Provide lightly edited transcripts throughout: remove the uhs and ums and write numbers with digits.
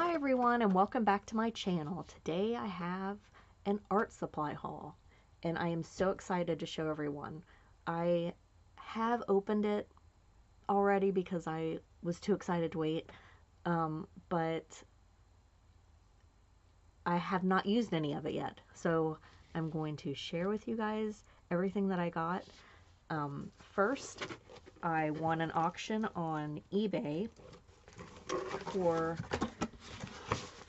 Hi everyone and welcome back to my channel. Today I have an art supply haul and I am so excited to show everyone. I have opened it already because I was too excited to wait, but I have not used any of it yet. So I'm going to share with you guys everything that I got. First, I won an auction on eBay for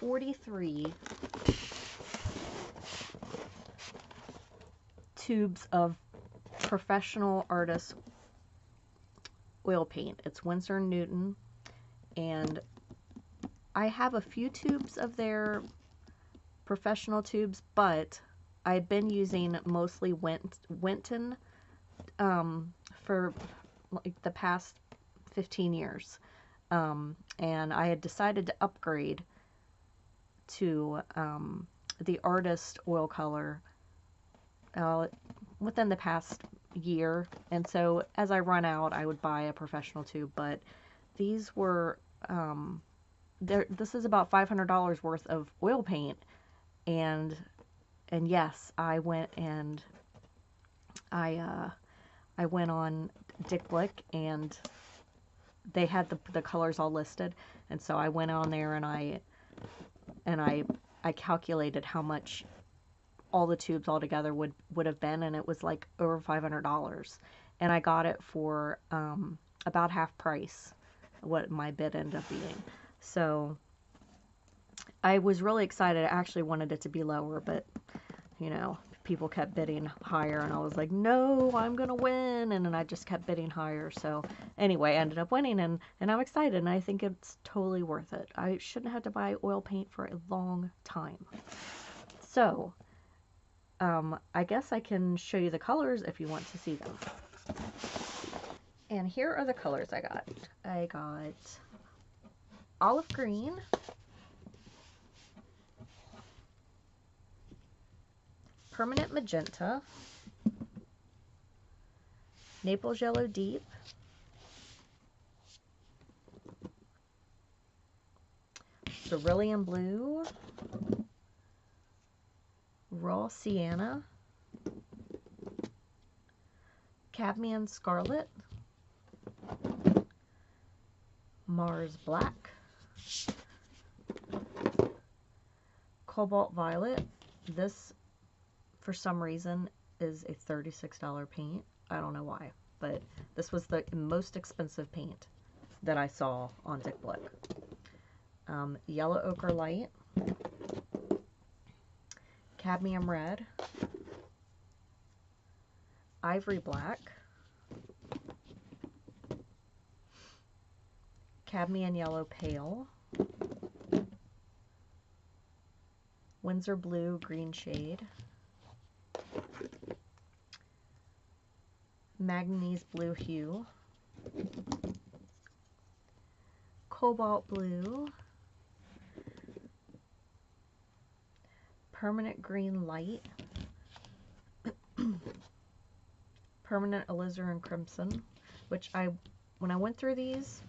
43 tubes of professional artist oil paint. It's Winsor & Newton, and I have a few tubes of their professional tubes, but I've been using mostly Winton for like the past 15 years. And I had decided to upgrade to the artist oil color within the past year, and so as I run out I would buy a professional tube, but these were this is about $500 worth of oil paint, and yes, I went and I went on Dick Blick and they had the colors all listed, and so I went on there and I calculated how much all the tubes all together would have been, and it was like over $500, and I got it for about half price what my bid ended up being. So I was really excited. I actually wanted it to be lower, but you know, people kept bidding higher and I was like, no, I'm gonna win, and then I just kept bidding higher. So anyway, I ended up winning, and I'm excited, and I think it's totally worth it. I shouldn't have to buy oil paint for a long time. So I guess I can show you the colors if you want to see them. And here are the colors I got. I got olive green, permanent magenta, Naples yellow deep, cerulean blue, raw sienna, cadmium scarlet, Mars black, cobalt violet. This, for some reason, is a $36 paint. I don't know why, but this was the most expensive paint that I saw on Dick Blick. Yellow ochre light, cadmium red, ivory black, cadmium yellow pale, Winsor blue green shade, manganese blue hue, cobalt blue, permanent green light, permanent alizarin crimson, which when I went through these,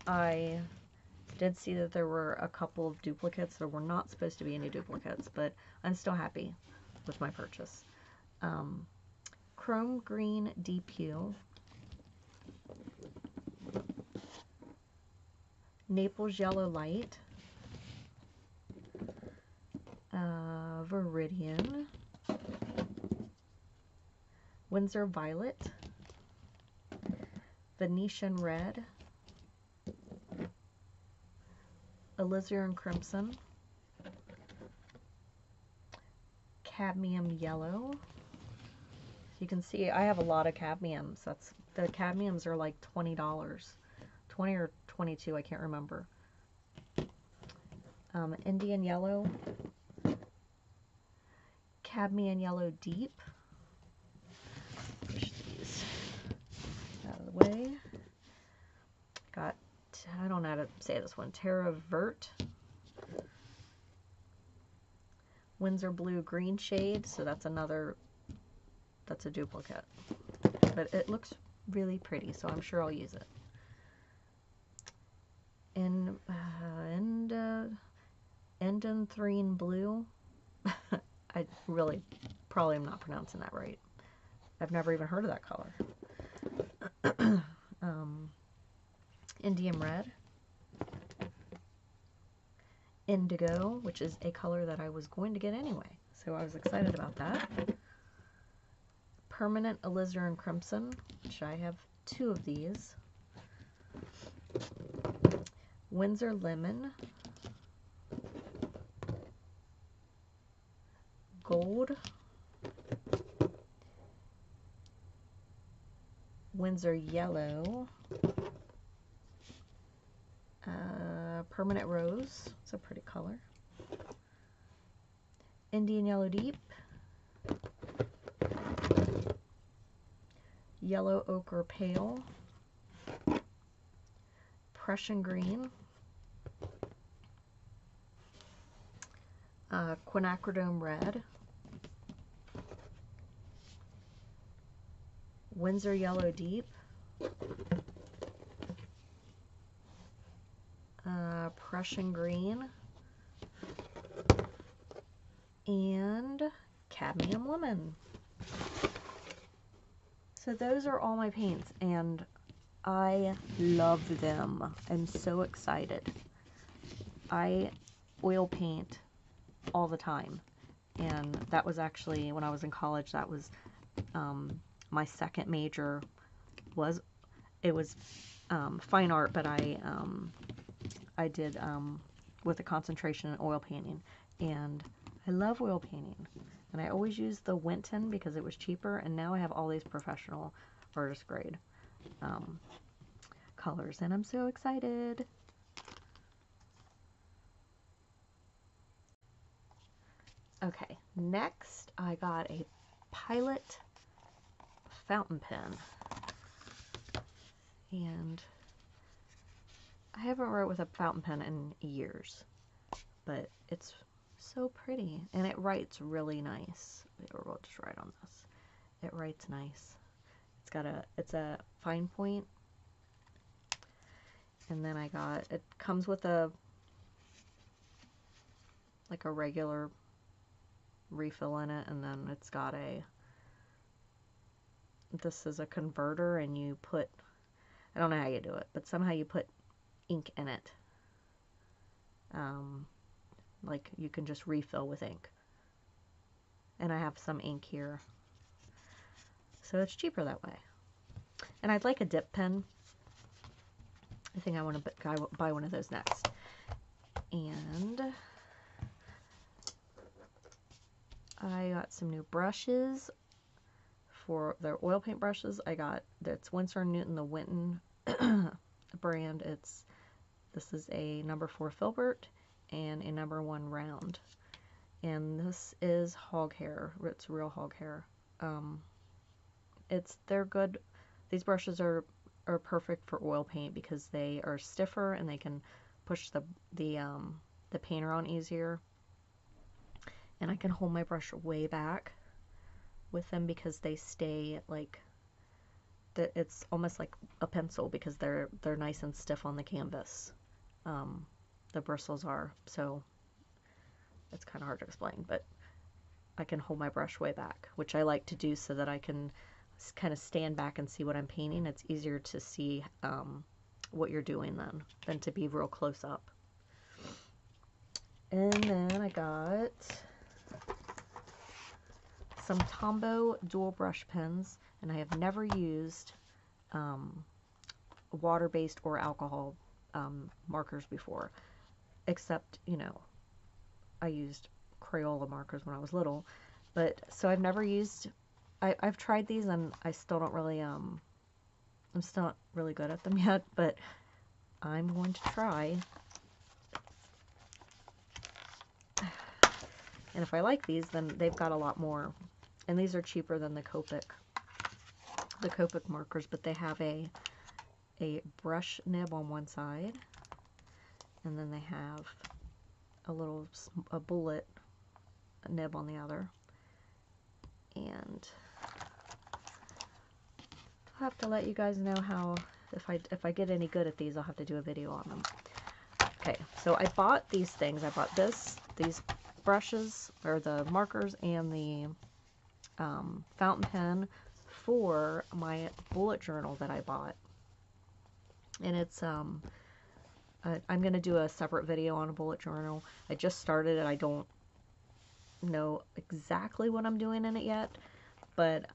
I did see that there were a couple of duplicates. There were not supposed to be any duplicates, but I'm still happy with my purchase. Chrome green deep hue, Naples yellow light, Viridian, Winsor violet, Venetian red, alizarin crimson, cadmium yellow. You can see I have a lot of cadmiums. The cadmiums are like $20, 20 or 22, I can't remember. Indian yellow, cadmium yellow deep. Push these out of the way. Got, I don't know how to say this one, Terra Vert, Winsor blue green shade. So that's a duplicate, but it looks really pretty, so I'm sure I'll use it. And Lindanthrene Blue. I really probably am not pronouncing that right. I've never even heard of that color. Indian Red. Indigo, which is a color that I was going to get anyway, so I was excited about that. Permanent Alizarin Crimson, which I have 2 of these. Windsor Lemon. Gold. Windsor Yellow. Permanent Rose. It's a pretty color. Indian Yellow Deep. Yellow Ochre Pale. Prussian Green. Quinacridone Red. Windsor Yellow Deep. Prussian Green. And Cadmium Lemon. So those are all my paints, and I love them. I'm so excited. I oil paint all the time, and that was actually, when I was in college, that was my second major. It was fine art, but I did with a concentration in oil painting, and I love oil painting. And I always used the Winton because it was cheaper, and now I have all these professional artist grade colors, and I'm so excited. Okay, next I got a Pilot fountain pen, and I haven't wrote with a fountain pen in years, but it's so pretty, and it writes really nice. We'll just write on this. It writes nice. It's a fine point, and then it comes with like a regular refill in it, and then it's got this is a converter, and you put, I don't know how you do it, but somehow you put ink in it. Like you can just refill with ink. And I have some ink here. So it's cheaper that way. And I'd like a dip pen. I think I want to buy one of those next. And I got some new brushes for their oil paint brushes. That's Winsor & Newton, the Winton brand. This is a number 4 filbert and a number 1 round. And this is hog hair. It's real hog hair. They're good. These brushes are perfect for oil paint because they are stiffer and they can push the paint around easier. And I can hold my brush way back with them because they stay like it's almost like a pencil because they're nice and stiff on the canvas. The bristles are, so it's kind of hard to explain, but I can hold my brush way back, which I like to do so that I can kind of stand back and see what I'm painting. It's easier to see what you're doing than to be real close up. And then I got some Tombow dual brush pens, and I have never used water-based or alcohol markers before, except, I used Crayola markers when I was little, but so I've never used, I've tried these, and I still don't really, I'm still not really good at them yet, but I'm going to try. And if I like these, then they've got a lot more, and these are cheaper than the Copic markers, but they have a brush nib on one side, and then they have a bullet nib on the other. And I'll have to let you guys know how, if I get any good at these, I'll have to do a video on them. Okay, so I bought these things. I bought this these brushes, or the markers, and the fountain pen for my bullet journal that I bought. And it's, I'm going to do a separate video on a bullet journal. I just started it. I don't know exactly what I'm doing in it yet, but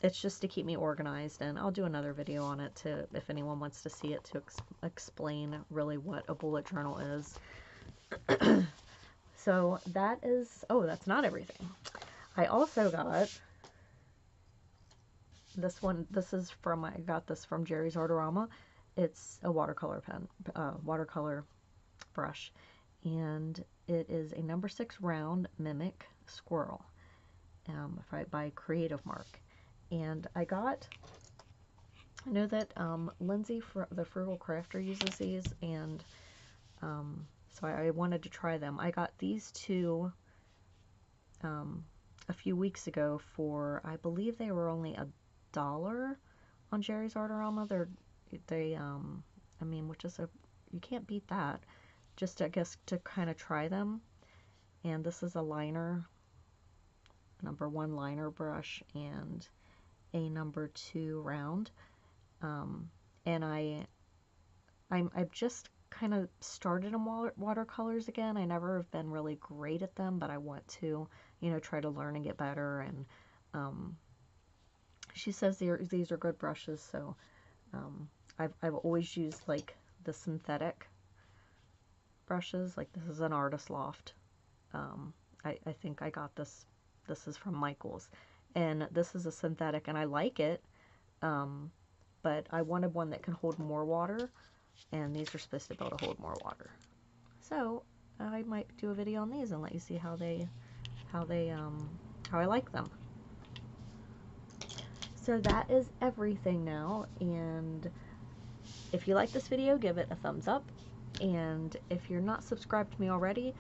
it's just to keep me organized, and I'll do another video on it to, if anyone wants to see it, to explain really what a bullet journal is. So that is, oh, that's not everything. I also got this one. This is from, I got this from Jerry's Artorama. It's a watercolor pen, watercolor brush, and it is a number 6 round Mimic Squirrel by Creative Mark. And I know that Lindsay, the Frugal Crafter, uses these, and so I wanted to try them. I got these two a few weeks ago for, I believe they were only $1 on Jerry's Artorama. I mean, which is you can't beat that. Just, I guess, to kind of try them. And this is a liner, number 1 liner brush, and a number 2 round. And I've just kind of started in watercolors again. I never have been really great at them, but I want to, you know, try to learn and get better. And she says these are good brushes, so I've always used like the synthetic brushes. Like, this is an Artist Loft. I think I got this. This is from Michaels, and this is a synthetic, and I like it. But I wanted one that can hold more water, and these are supposed to be able to hold more water. So I might do a video on these and let you see how I like them. So that is everything now, and if you like this video, give it a thumbs up, and if you're not subscribed to me already,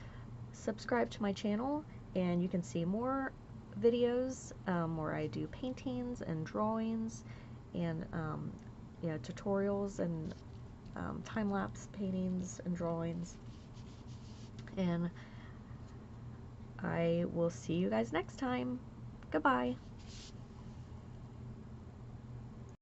subscribe to my channel, and you can see more videos where I do paintings and drawings, and you know, tutorials, and time-lapse paintings and drawings. And I will see you guys next time. Goodbye.